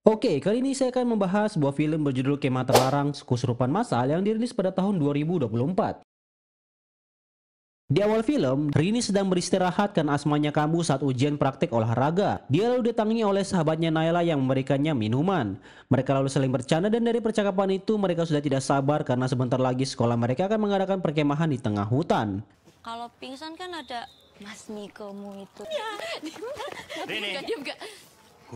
Oke, kali ini saya akan membahas sebuah film berjudul Kemah Terlarang Kesurupan Massal yang dirilis pada tahun 2024. Di awal film, Rini sedang beristirahat karena asmanya kambuh saat ujian praktik olahraga. Dia lalu didatangi oleh sahabatnya Naila yang memberikannya minuman. Mereka lalu saling bercanda dan dari percakapan itu mereka sudah tidak sabar karena sebentar lagi sekolah mereka akan mengadakan perkemahan di tengah hutan. Kalau pingsan kan ada Mas Mikomu itu. Rini. Diam gak?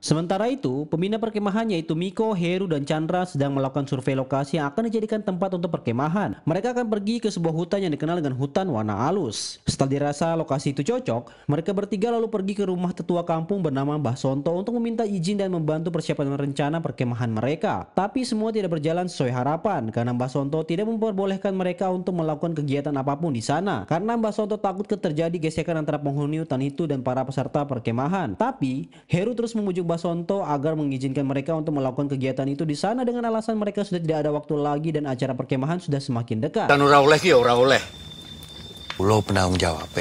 Sementara itu, pembina perkemahan yaitu Miko, Heru, dan Chandra sedang melakukan survei lokasi yang akan dijadikan tempat untuk perkemahan. Mereka akan pergi ke sebuah hutan yang dikenal dengan hutan warna alus. Setelah dirasa lokasi itu cocok, mereka bertiga lalu pergi ke rumah tetua kampung bernama Mbah Sonto untuk meminta izin dan membantu persiapan rencana perkemahan mereka. Tapi semua tidak berjalan sesuai harapan karena Mbah Sonto tidak memperbolehkan mereka untuk melakukan kegiatan apapun di sana. Karena Mbah Sonto takut terjadi gesekan antara penghuni hutan itu dan para peserta perkemahan. Tapi Heru terus memujuk Mbah Sonto agar mengizinkan mereka untuk melakukan kegiatan itu di sana dengan alasan mereka sudah tidak ada waktu lagi dan acara perkemahan sudah semakin dekat. Dan ora oleh ki ora oleh. Kulo penanggung jawab.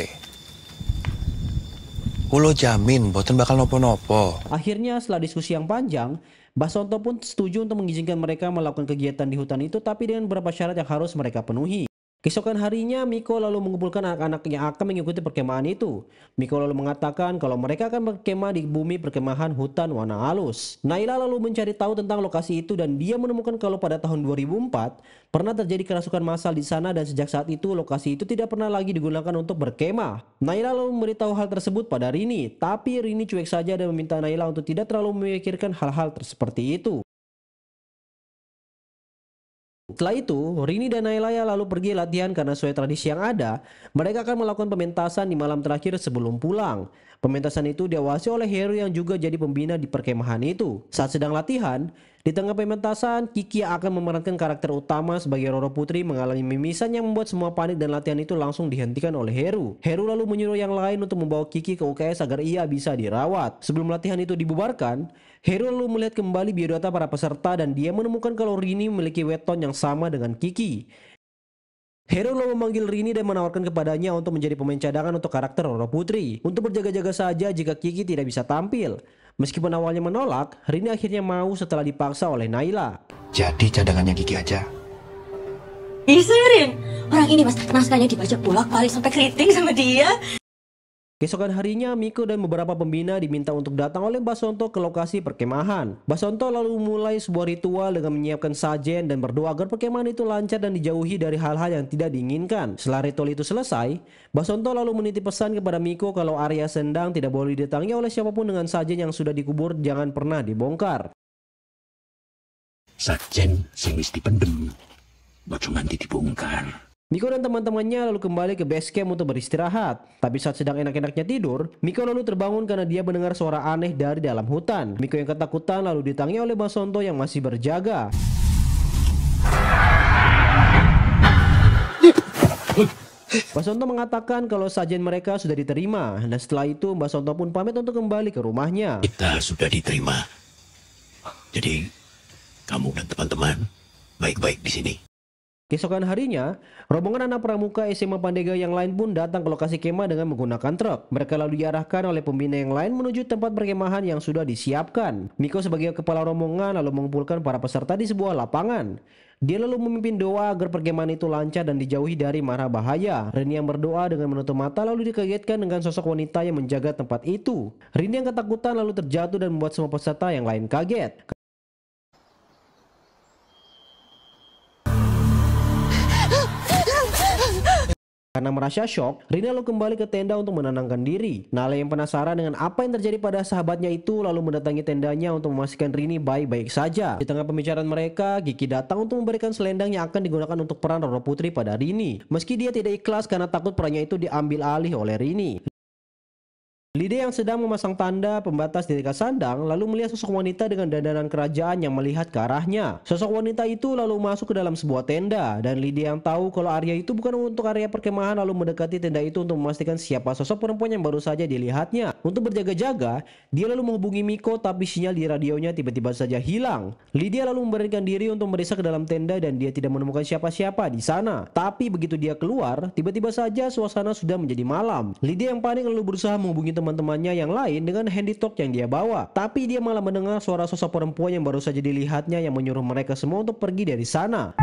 Kulo jamin boten bakal nopo-nopo. Akhirnya setelah diskusi yang panjang, Mbah Sonto pun setuju untuk mengizinkan mereka melakukan kegiatan di hutan itu tapi dengan beberapa syarat yang harus mereka penuhi. Keesokan harinya, Miko lalu mengumpulkan anak-anak yang akan mengikuti perkemahan itu. Miko lalu mengatakan kalau mereka akan berkemah di bumi perkemahan hutan warna alus. Naila lalu mencari tahu tentang lokasi itu dan dia menemukan kalau pada tahun 2004 pernah terjadi kerasukan massal di sana dan sejak saat itu lokasi itu tidak pernah lagi digunakan untuk berkemah. Naila lalu memberitahu hal tersebut pada Rini, tapi Rini cuek saja dan meminta Naila untuk tidak terlalu memikirkan hal-hal seperti itu. Setelah itu, Rini dan Nailaya lalu pergi latihan karena sesuai tradisi yang ada, mereka akan melakukan pementasan di malam terakhir sebelum pulang. Pementasan itu diawasi oleh Heru yang juga jadi pembina di perkemahan itu. Saat sedang latihan, di tengah pementasan, Kiki akan memerankan karakter utama sebagai Roro Putri mengalami mimisan yang membuat semua panik dan latihan itu langsung dihentikan oleh Heru. Heru lalu menyuruh yang lain untuk membawa Kiki ke UKS agar ia bisa dirawat. Sebelum latihan itu dibubarkan, Heru lalu melihat kembali biodata para peserta dan dia menemukan kalau Rini memiliki weton yang sama dengan Kiki. Heru lalu memanggil Rini dan menawarkan kepadanya untuk menjadi pemain cadangan untuk karakter Roro Putri untuk berjaga-jaga saja jika Kiki tidak bisa tampil. Meskipun awalnya menolak, Rini akhirnya mau setelah dipaksa oleh Naila. Jadi cadangannya Kiki aja. Bisa Rin, orang ini mas naskahnya dibaca bolak-balik sampai keriting sama dia. Keesokan harinya, Miko dan beberapa pembina diminta untuk datang oleh Mbah Sonto ke lokasi perkemahan. Mbah Sonto lalu mulai sebuah ritual dengan menyiapkan sajen dan berdoa agar perkemahan itu lancar dan dijauhi dari hal-hal yang tidak diinginkan. Setelah ritual itu selesai, Mbah Sonto lalu menitip pesan kepada Miko kalau area sendang tidak boleh didatangi oleh siapapun dengan sajen yang sudah dikubur jangan pernah dibongkar. Sajen sing wis dipendem, ojo nganti dibongkar. Miko dan teman-temannya lalu kembali ke base camp untuk beristirahat. Tapi saat sedang enak-enaknya tidur, Miko lalu terbangun karena dia mendengar suara aneh dari dalam hutan. Miko yang ketakutan lalu didatangi oleh Mbah Sonto yang masih berjaga. Mbah Sonto mengatakan kalau sajen mereka sudah diterima. Dan setelah itu Mbah Sonto pun pamit untuk kembali ke rumahnya. Kita sudah diterima. Jadi, kamu dan teman-teman baik-baik di sini. Keesokan harinya, rombongan anak pramuka SMA Pandega yang lain pun datang ke lokasi kemah dengan menggunakan truk. Mereka lalu diarahkan oleh pembina yang lain menuju tempat perkemahan yang sudah disiapkan. Miko sebagai kepala rombongan lalu mengumpulkan para peserta di sebuah lapangan. Dia lalu memimpin doa agar perkemahan itu lancar dan dijauhi dari mara bahaya. Rini yang berdoa dengan menutup mata lalu dikagetkan dengan sosok wanita yang menjaga tempat itu. Rini yang ketakutan lalu terjatuh dan membuat semua peserta yang lain kaget. Karena merasa shock, Rina lalu kembali ke tenda untuk menenangkan diri. Nala yang penasaran dengan apa yang terjadi pada sahabatnya itu lalu mendatangi tendanya untuk memastikan Rini baik-baik saja. Di tengah pembicaraan mereka, Kiki datang untuk memberikan selendang yang akan digunakan untuk peran Roro Putri pada Rini. Meski dia tidak ikhlas karena takut perannya itu diambil alih oleh Rini. Lide yang sedang memasang tanda pembatas di dekat sandang lalu melihat sosok wanita dengan dandanan kerajaan yang melihat ke arahnya. Sosok wanita itu lalu masuk ke dalam sebuah tenda dan Lide yang tahu kalau area itu bukan untuk area perkemahan lalu mendekati tenda itu untuk memastikan siapa sosok perempuan yang baru saja dilihatnya. Untuk berjaga-jaga, dia lalu menghubungi Miko tapi sinyal di radionya tiba-tiba saja hilang. Lydia lalu memberanikan diri untuk merisa ke dalam tenda dan dia tidak menemukan siapa-siapa di sana. Tapi begitu dia keluar, tiba-tiba saja suasana sudah menjadi malam. Lydia yang panik lalu berusaha menghubungi teman-teman teman-temannya yang lain dengan handy talk yang dia bawa. Tapi dia malah mendengar suara sosok perempuan yang baru saja dilihatnya yang menyuruh mereka semua untuk pergi dari sana.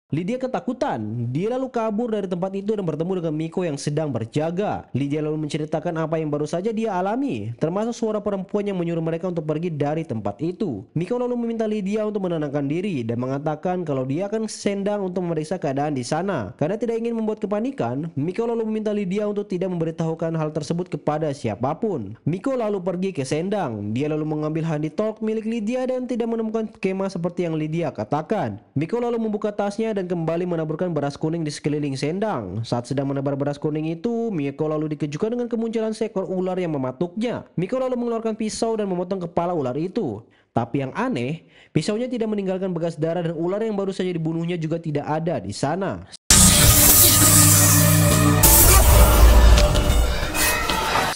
Lydia ketakutan. Dia lalu kabur dari tempat itu dan bertemu dengan Miko yang sedang berjaga. Lydia lalu menceritakan apa yang baru saja dia alami, termasuk suara perempuan yang menyuruh mereka untuk pergi dari tempat itu. Miko lalu meminta Lydia untuk menenangkan diri dan mengatakan kalau dia akan ke Sendang untuk memeriksa keadaan di sana. Karena tidak ingin membuat kepanikan, Miko lalu meminta Lydia untuk tidak memberitahukan hal tersebut kepada siapapun. Miko lalu pergi ke Sendang. Dia lalu mengambil handy talk milik Lydia dan tidak menemukan kemah seperti yang Lydia katakan. Miko lalu membuka tasnya dan kembali menaburkan beras kuning di sekeliling Sendang. Saat sedang menebar beras kuning itu, Miko lalu dikejutkan dengan kemunculan seekor ular yang mematuknya. Miko lalu mengeluarkan pisau dan memotong kepala ular itu. Tapi yang aneh, pisaunya tidak meninggalkan bekas darah dan ular yang baru saja dibunuhnya juga tidak ada di sana.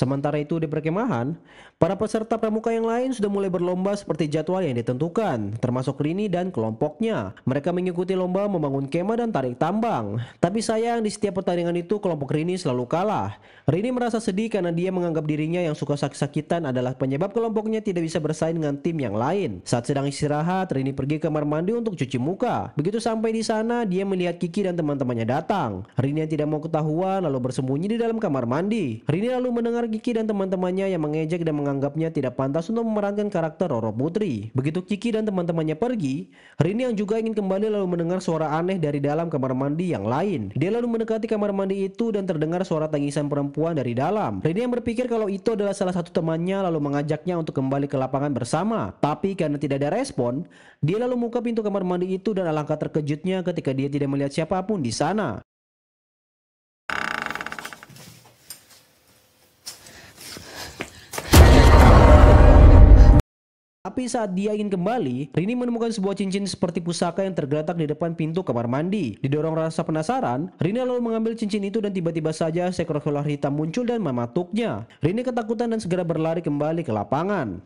Sementara itu di perkemahan, para peserta pramuka yang lain sudah mulai berlomba seperti jadwal yang ditentukan, termasuk Rini dan kelompoknya. Mereka mengikuti lomba membangun kemah dan tarik tambang. Tapi sayang di setiap pertandingan itu kelompok Rini selalu kalah. Rini merasa sedih karena dia menganggap dirinya yang suka sakit-sakitan adalah penyebab kelompoknya tidak bisa bersaing dengan tim yang lain. Saat sedang istirahat, Rini pergi ke kamar mandi untuk cuci muka. Begitu sampai di sana, dia melihat Kiki dan teman-temannya datang. Rini yang tidak mau ketahuan lalu bersembunyi di dalam kamar mandi. Rini lalu mendengar Kiki dan teman-temannya yang mengejek dan menganggapnya tidak pantas untuk memerankan karakter Roro Putri. Begitu Kiki dan teman-temannya pergi, Rini yang juga ingin kembali lalu mendengar suara aneh dari dalam kamar mandi yang lain. Dia lalu mendekati kamar mandi itu dan terdengar suara tangisan perempuan dari dalam. Rini yang berpikir kalau itu adalah salah satu temannya lalu mengajaknya untuk kembali ke lapangan bersama. Tapi karena tidak ada respon, dia lalu membuka pintu kamar mandi itu dan alangkah terkejutnya ketika dia tidak melihat siapapun di sana. Tapi saat dia ingin kembali, Rini menemukan sebuah cincin seperti pusaka yang tergeletak di depan pintu kamar mandi. Didorong rasa penasaran, Rini lalu mengambil cincin itu dan tiba-tiba saja seekor ular hitam muncul dan mematuknya. Rini ketakutan dan segera berlari kembali ke lapangan.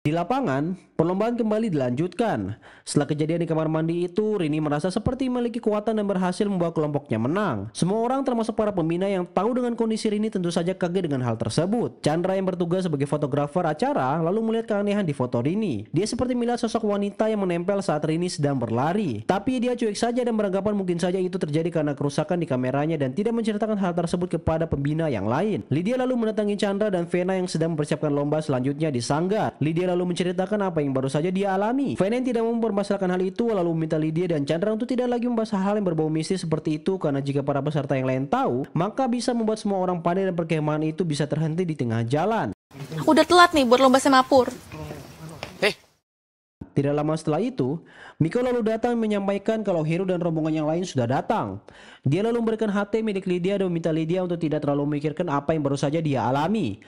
Di lapangan, perlombaan kembali dilanjutkan. Setelah kejadian di kamar mandi itu, Rini merasa seperti memiliki kekuatan dan berhasil membawa kelompoknya menang. Semua orang termasuk para pembina yang tahu dengan kondisi Rini tentu saja kaget dengan hal tersebut. Chandra yang bertugas sebagai fotografer acara lalu melihat keanehan di foto Rini. Dia seperti melihat sosok wanita yang menempel saat Rini sedang berlari. Tapi dia cuek saja dan beranggapan mungkin saja itu terjadi karena kerusakan di kameranya dan tidak menceritakan hal tersebut kepada pembina yang lain. Lydia lalu mendatangi Chandra dan Vena yang sedang mempersiapkan lomba selanjutnya di sanggar. Lydia lalu menceritakan apa yang baru saja dia alami. Vena yang tidak mempermasalahkan hal itu lalu meminta Lydia dan Chandra untuk tidak lagi membahas hal yang berbau mistis seperti itu karena jika para peserta yang lain tahu, maka bisa membuat semua orang panik dan perkemahan itu bisa terhenti di tengah jalan. Aku udah telat nih buat lomba semapur. Tidak lama setelah itu, Miko lalu datang menyampaikan kalau Heru dan rombongan yang lain sudah datang. Dia lalu memberikan HT milik Lydia dan meminta Lydia untuk tidak terlalu memikirkan apa yang baru saja dia alami.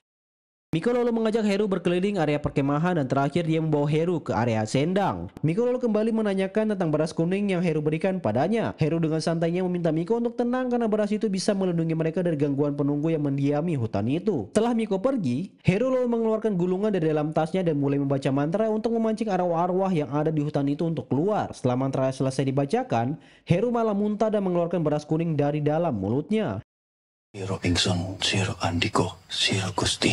Miko lalu mengajak Heru berkeliling area perkemahan dan terakhir dia membawa Heru ke area Sendang. Miko lalu kembali menanyakan tentang beras kuning yang Heru berikan padanya. Heru dengan santainya meminta Miko untuk tenang karena beras itu bisa melindungi mereka dari gangguan penunggu yang mendiami hutan itu. Setelah Miko pergi, Heru lalu mengeluarkan gulungan dari dalam tasnya dan mulai membaca mantra untuk memancing arwah-arwah yang ada di hutan itu untuk keluar. Setelah mantra selesai dibacakan, Heru malah muntah dan mengeluarkan beras kuning dari dalam mulutnya. Siro Ingsun, Siro Andiko, Siro Gusti.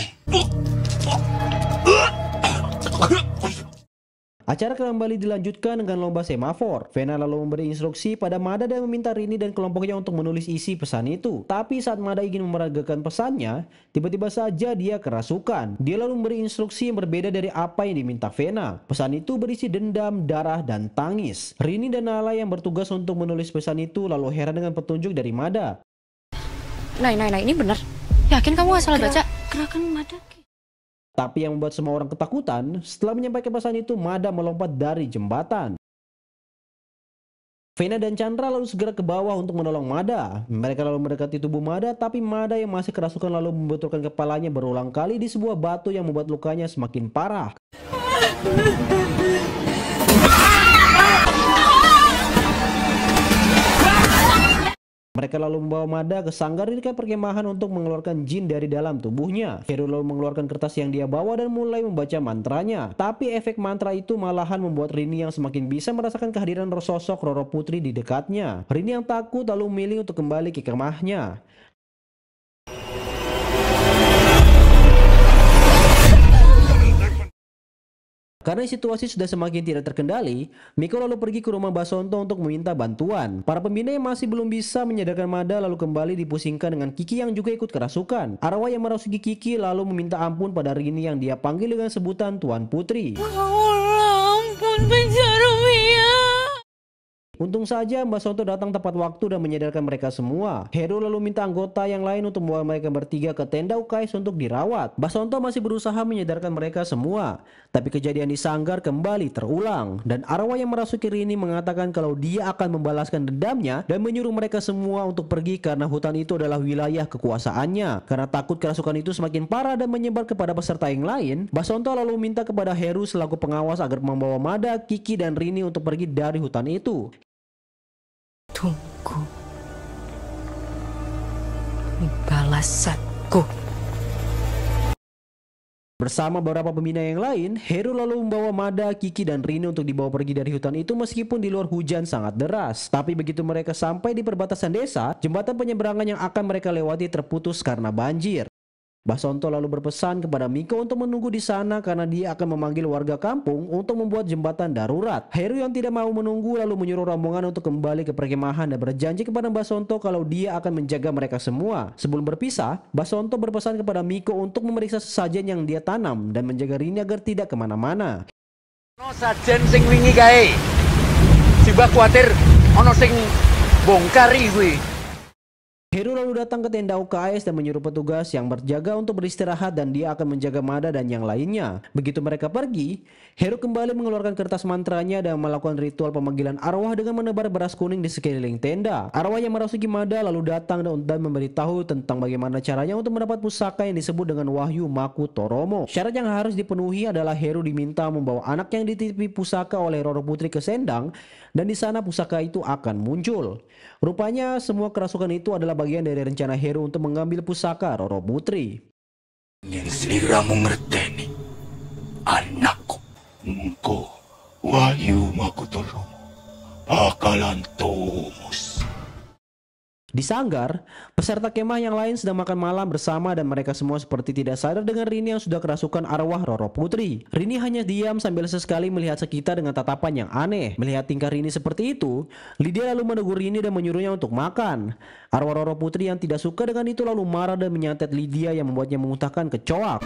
Acara kembali dilanjutkan dengan lomba semafor. Vena lalu memberi instruksi pada Mada dan meminta Rini dan kelompoknya untuk menulis isi pesan itu. Tapi saat Mada ingin memeragakan pesannya, tiba-tiba saja dia kerasukan. Dia lalu memberi instruksi yang berbeda dari apa yang diminta Vena. Pesan itu berisi dendam, darah, dan tangis. Rini dan Nala yang bertugas untuk menulis pesan itu lalu heran dengan petunjuk dari Mada. Nah, ini benar. Yakin kamu gak salah baca? Gerakan Mada. Tapi yang membuat semua orang ketakutan, setelah menyampaikan pesan itu, Mada melompat dari jembatan. Vena dan Chandra lalu segera ke bawah untuk menolong Mada. Mereka lalu mendekati tubuh Mada, tapi Mada yang masih kerasukan lalu membetulkan kepalanya berulang kali di sebuah batu yang membuat lukanya semakin parah. Mereka lalu membawa Mada ke sanggar di dekat perkemahan untuk mengeluarkan jin dari dalam tubuhnya. Heru lalu mengeluarkan kertas yang dia bawa dan mulai membaca mantranya. Tapi efek mantra itu malahan membuat Rini yang semakin bisa merasakan kehadiran sosok Roro Putri di dekatnya. Rini yang takut lalu memilih untuk kembali ke kemahnya. Karena situasi sudah semakin tidak terkendali, Miko lalu pergi ke rumah Basonto untuk meminta bantuan. Para pembina yang masih belum bisa menyadarkan Mada lalu kembali dipusingkan dengan Kiki yang juga ikut kerasukan. Arwah yang merasuki Kiki lalu meminta ampun pada Rini yang dia panggil dengan sebutan Tuan Putri. Ampun penjara Mia. Untung saja Mbak Sonto datang tepat waktu dan menyadarkan mereka semua. Heru lalu minta anggota yang lain untuk membawa mereka bertiga ke tenda UKS untuk dirawat. Mbak Sonto masih berusaha menyadarkan mereka semua. Tapi kejadian di sanggar kembali terulang. Dan arwah yang merasuki Rini mengatakan kalau dia akan membalaskan dendamnya dan menyuruh mereka semua untuk pergi karena hutan itu adalah wilayah kekuasaannya. Karena takut kerasukan itu semakin parah dan menyebar kepada peserta yang lain, Mbak Sonto lalu minta kepada Heru selaku pengawas agar membawa Mada, Kiki, dan Rini untuk pergi dari hutan itu. Tunggu. Ini balasanku. Bersama beberapa pembina yang lain, Heru lalu membawa Mada, Kiki, dan Rini untuk dibawa pergi dari hutan itu meskipun di luar hujan sangat deras. Tapi begitu mereka sampai di perbatasan desa, jembatan penyeberangan yang akan mereka lewati terputus karena banjir. Basonto lalu berpesan kepada Miko untuk menunggu di sana karena dia akan memanggil warga kampung untuk membuat jembatan darurat. Heru yang tidak mau menunggu lalu menyuruh rombongan untuk kembali ke perkemahan dan berjanji kepada Basonto kalau dia akan menjaga mereka semua. Sebelum berpisah, Basonto berpesan kepada Miko untuk memeriksa sesajen yang dia tanam dan menjaga Rini agar tidak kemana-mana. No sajen sing wingi kae. Simbah kuatir ono sing bongkari kuwi. Heru lalu datang ke tenda UKS dan menyuruh petugas yang berjaga untuk beristirahat dan dia akan menjaga Mada dan yang lainnya. Begitu mereka pergi, Heru kembali mengeluarkan kertas mantranya dan melakukan ritual pemanggilan arwah dengan menebar beras kuning di sekeliling tenda. Arwah yang merasuki Mada lalu datang dan memberitahu tentang bagaimana caranya untuk mendapat pusaka yang disebut dengan Wahyu Maku Toromo. Syarat yang harus dipenuhi adalah Heru diminta membawa anak yang dititipi pusaka oleh Roro Putri ke Sendang dan di sana pusaka itu akan muncul. Rupanya semua kerasukan itu adalah bagian dari rencana Heru untuk mengambil pusaka Roro Putri. Yang seliramu ngerteni, anakku, engkau, Wahyu Makutoro, bakalan tumus. Di sanggar, peserta kemah yang lain sedang makan malam bersama dan mereka semua seperti tidak sadar dengan Rini yang sudah kerasukan arwah Roro Putri. Rini hanya diam sambil sesekali melihat sekitar dengan tatapan yang aneh. Melihat tingkah Rini seperti itu, Lydia lalu menegur Rini dan menyuruhnya untuk makan. Arwah Roro Putri yang tidak suka dengan itu lalu marah dan menyantet Lydia yang membuatnya memuntahkan kecoak.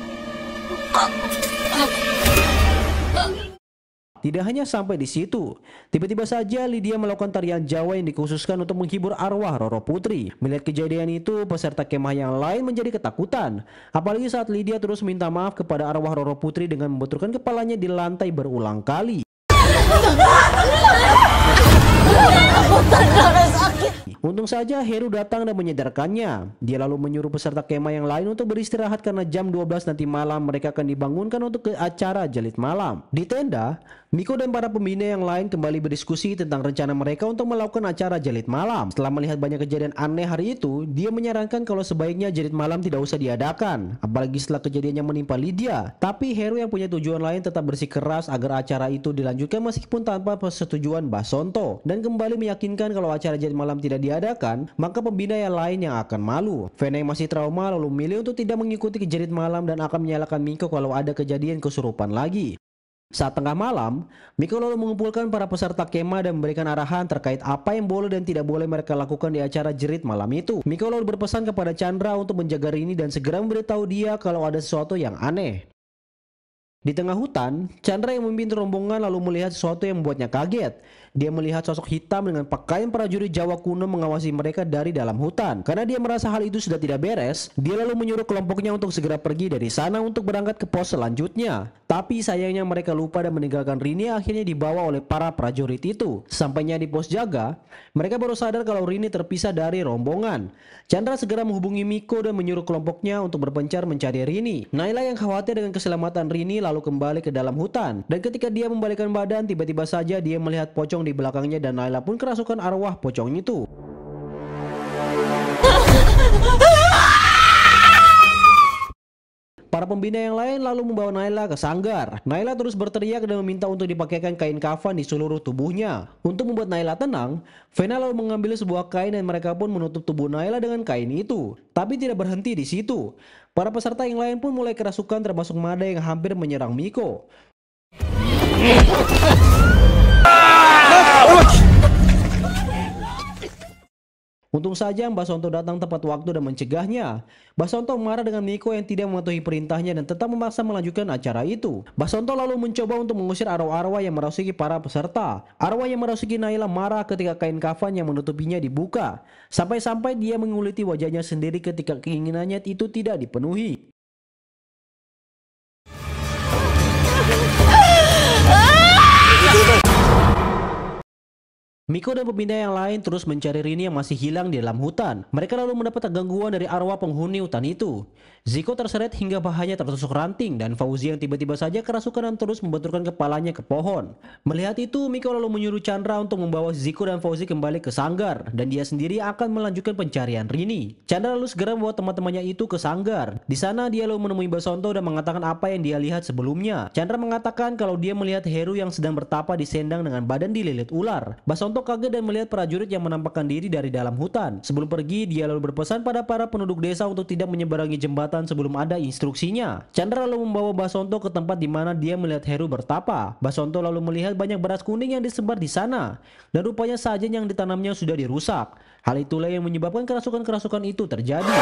Tidak hanya sampai di situ, tiba-tiba saja Lydia melakukan tarian Jawa yang dikhususkan untuk menghibur arwah Roro Putri. Melihat kejadian itu, peserta kemah yang lain menjadi ketakutan. Apalagi saat Lydia terus minta maaf kepada arwah Roro Putri dengan membenturkan kepalanya di lantai berulang kali. Untung saja Heru datang dan menyadarkannya. Dia lalu menyuruh peserta kemah yang lain untuk beristirahat karena jam 12 nanti malam mereka akan dibangunkan untuk ke acara Jelit Malam. Di tenda, Miko dan para pembina yang lain kembali berdiskusi tentang rencana mereka untuk melakukan acara Jelit Malam. Setelah melihat banyak kejadian aneh hari itu, dia menyarankan kalau sebaiknya Jelit Malam tidak usah diadakan, apalagi setelah kejadian yang menimpa Lydia. Tapi Heru yang punya tujuan lain tetap bersikeras agar acara itu dilanjutkan meskipun tanpa persetujuan Basonto, dan kembali meyakinkan kalau acara Jelit Malam tidak diadakan, maka pembina yang lain yang akan malu. Vena yang masih trauma lalu memilih untuk tidak mengikuti Jelit Malam dan akan menyalahkan Miko kalau ada kejadian kesurupan lagi. Saat tengah malam, Miko lalu mengumpulkan para peserta kemah dan memberikan arahan terkait apa yang boleh dan tidak boleh mereka lakukan di acara Jerit Malam itu. Miko lalu berpesan kepada Chandra untuk menjaga Rini dan segera memberitahu dia kalau ada sesuatu yang aneh. Di tengah hutan, Chandra yang memimpin rombongan lalu melihat sesuatu yang membuatnya kaget. Dia melihat sosok hitam dengan pakaian prajurit Jawa kuno mengawasi mereka dari dalam hutan. Karena dia merasa hal itu sudah tidak beres, dia lalu menyuruh kelompoknya untuk segera pergi dari sana untuk berangkat ke pos selanjutnya. Tapi sayangnya mereka lupa dan meninggalkan Rini akhirnya dibawa oleh para prajurit itu. Sampainya di pos jaga, mereka baru sadar kalau Rini terpisah dari rombongan. Chandra segera menghubungi Miko dan menyuruh kelompoknya untuk berpencar mencari Rini. Naila yang khawatir dengan keselamatan Rini lalu kembali ke dalam hutan. Dan ketika dia membalikkan badan, tiba-tiba saja dia melihat pocong di belakangnya dan Naila pun kerasukan arwah pocong itu. Para pembina yang lain lalu membawa Naila ke sanggar. Naila terus berteriak dan meminta untuk dipakaikan kain kafan di seluruh tubuhnya. Untuk membuat Naila tenang, Vena lalu mengambil sebuah kain dan mereka pun menutup tubuh Naila dengan kain itu. Tapi tidak berhenti di situ. Para peserta yang lain pun mulai kerasukan termasuk Mada yang hampir menyerang Miko. Untung saja Mbak Sonto datang tepat waktu dan mencegahnya. Mbak Sonto marah dengan Miko yang tidak mematuhi perintahnya dan tetap memaksa melanjutkan acara itu. Mbak Sonto lalu mencoba untuk mengusir arwah-arwah yang merasuki para peserta. Arwah yang merasuki Naila marah ketika kain kafan yang menutupinya dibuka. Sampai-sampai dia menguliti wajahnya sendiri ketika keinginannya itu tidak dipenuhi. Miko dan pembina yang lain terus mencari Rini yang masih hilang di dalam hutan. Mereka lalu mendapat gangguan dari arwah penghuni hutan itu. Ziko terseret hingga pahanya tertusuk ranting dan Fauzi yang tiba-tiba saja kerasukan dan terus membenturkan kepalanya ke pohon. Melihat itu, Miko lalu menyuruh Chandra untuk membawa Ziko dan Fauzi kembali ke sanggar dan dia sendiri akan melanjutkan pencarian Rini. Chandra lalu segera membawa teman-temannya itu ke sanggar. Di sana dia lalu menemui Basonto dan mengatakan apa yang dia lihat sebelumnya. Chandra mengatakan kalau dia melihat Heru yang sedang bertapa di sendang dengan badan dililit ular. Basonto kaget dan melihat prajurit yang menampakkan diri dari dalam hutan. Sebelum pergi, dia lalu berpesan pada para penduduk desa untuk tidak menyeberangi jembatan sebelum ada instruksinya. Chandra lalu membawa Basonto ke tempat di mana dia melihat Heru bertapa. Basonto lalu melihat banyak beras kuning yang disebar di sana, dan rupanya sajen yang ditanamnya sudah dirusak. Hal itulah yang menyebabkan kerasukan-kerasukan itu terjadi.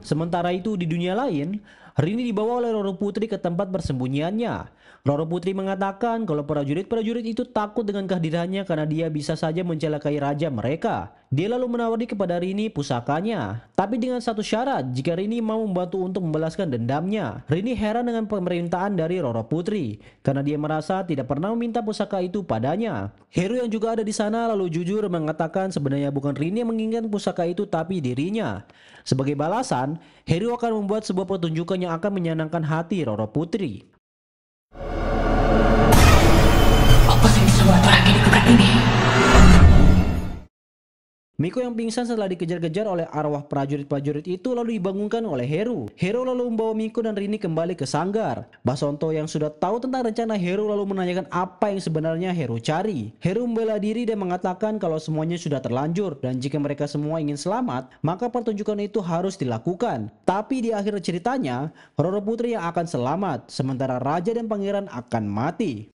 Sementara itu di dunia lain, Rini dibawa oleh Roro Putri ke tempat persembunyiannya. Roro Putri mengatakan kalau prajurit-prajurit itu takut dengan kehadirannya karena dia bisa saja mencelakai raja mereka. Dia lalu menawari kepada Rini pusakanya, tapi dengan satu syarat, jika Rini mau membantu untuk membalaskan dendamnya. Rini heran dengan pemerintahan dari Roro Putri karena dia merasa tidak pernah meminta pusaka itu padanya. Heru yang juga ada di sana lalu jujur mengatakan sebenarnya bukan Rini yang menginginkan pusaka itu tapi dirinya. Sebagai balasan, Heru akan membuat sebuah pertunjukan yang akan menyenangkan hati Roro Putri. Apa sih semua orang ini bukan ini? Miko yang pingsan setelah dikejar-kejar oleh arwah prajurit-prajurit itu lalu dibangunkan oleh Heru. Heru lalu membawa Miko dan Rini kembali ke sanggar. Basonto yang sudah tahu tentang rencana Heru lalu menanyakan apa yang sebenarnya Heru cari. Heru membela diri dan mengatakan kalau semuanya sudah terlanjur dan jika mereka semua ingin selamat, maka pertunjukan itu harus dilakukan. Tapi di akhir ceritanya, Roro Putri yang akan selamat, sementara Raja dan Pangeran akan mati.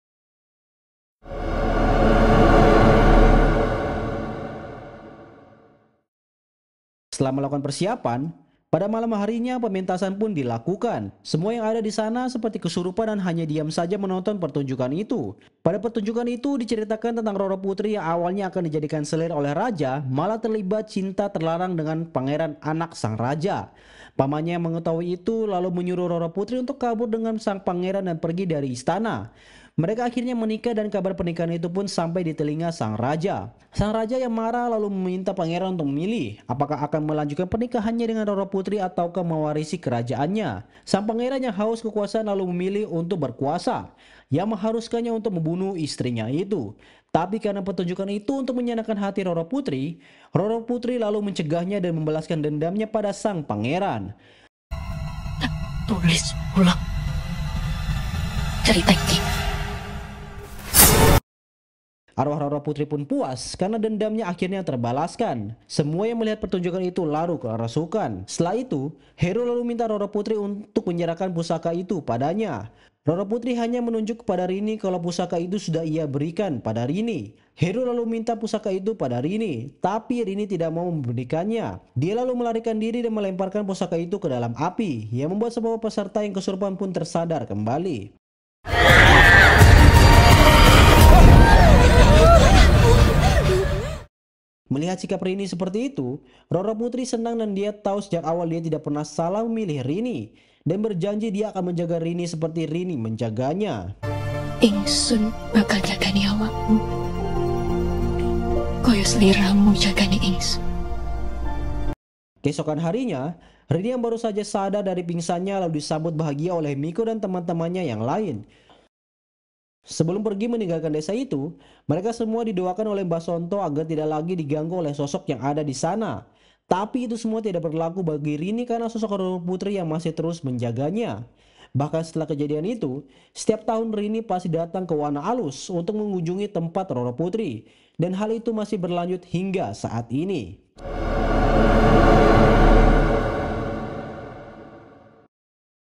Setelah melakukan persiapan, pada malam harinya pementasan pun dilakukan. Semua yang ada di sana seperti kesurupan dan hanya diam saja menonton pertunjukan itu. Pada pertunjukan itu diceritakan tentang Roro Putri yang awalnya akan dijadikan selir oleh raja, malah terlibat cinta terlarang dengan pangeran anak sang raja. Pamannya yang mengetahui itu lalu menyuruh Roro Putri untuk kabur dengan sang pangeran dan pergi dari istana. Mereka akhirnya menikah dan kabar pernikahan itu pun sampai di telinga sang raja. Sang raja yang marah lalu meminta pangeran untuk memilih apakah akan melanjutkan pernikahannya dengan Roro Putri ataukah mewarisi kerajaannya. Sang pangeran yang haus kekuasaan lalu memilih untuk berkuasa, yang mengharuskannya untuk membunuh istrinya itu. Tapi karena pertunjukan itu untuk menyenangkan hati Roro Putri lalu mencegahnya dan membalaskan dendamnya pada sang pangeran. Tulis ulang cerita ini. Arwah Roro Putri pun puas karena dendamnya akhirnya terbalaskan. Semua yang melihat pertunjukan itu lalu kerasukan. Setelah itu, Heru lalu minta Roro Putri untuk menyerahkan pusaka itu padanya. Roro Putri hanya menunjuk kepada Rini kalau pusaka itu sudah ia berikan pada Rini. Heru lalu minta pusaka itu pada Rini, tapi Rini tidak mau memberikannya. Dia lalu melarikan diri dan melemparkan pusaka itu ke dalam api, yang membuat semua peserta yang kesurupan pun tersadar kembali. Melihat sikap Rini seperti itu, Roro Putri senang dan dia tahu sejak awal dia tidak pernah salah memilih Rini dan berjanji dia akan menjaga Rini seperti Rini menjaganya. Ingsun bakal jagani awakmu. Koyo sliramu jagani ingsun. Keesokan harinya, Rini yang baru saja sadar dari pingsannya lalu disambut bahagia oleh Miko dan teman-temannya yang lain. Sebelum pergi meninggalkan desa itu, mereka semua didoakan oleh Mbak Sonto agar tidak lagi diganggu oleh sosok yang ada di sana. Tapi itu semua tidak berlaku bagi Rini karena sosok Roro Putri yang masih terus menjaganya. Bahkan setelah kejadian itu, setiap tahun Rini pasti datang ke Wana Alus untuk mengunjungi tempat Roro Putri. Dan hal itu masih berlanjut hingga saat ini.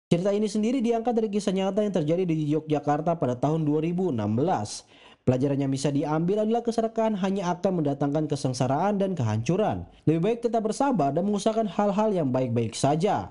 Cerita ini sendiri diangkat dari kisah nyata yang terjadi di Yogyakarta pada tahun 2016. Pelajaran yang bisa diambil adalah keserakahan hanya akan mendatangkan kesengsaraan dan kehancuran. Lebih baik tetap bersabar dan mengusahakan hal-hal yang baik-baik saja.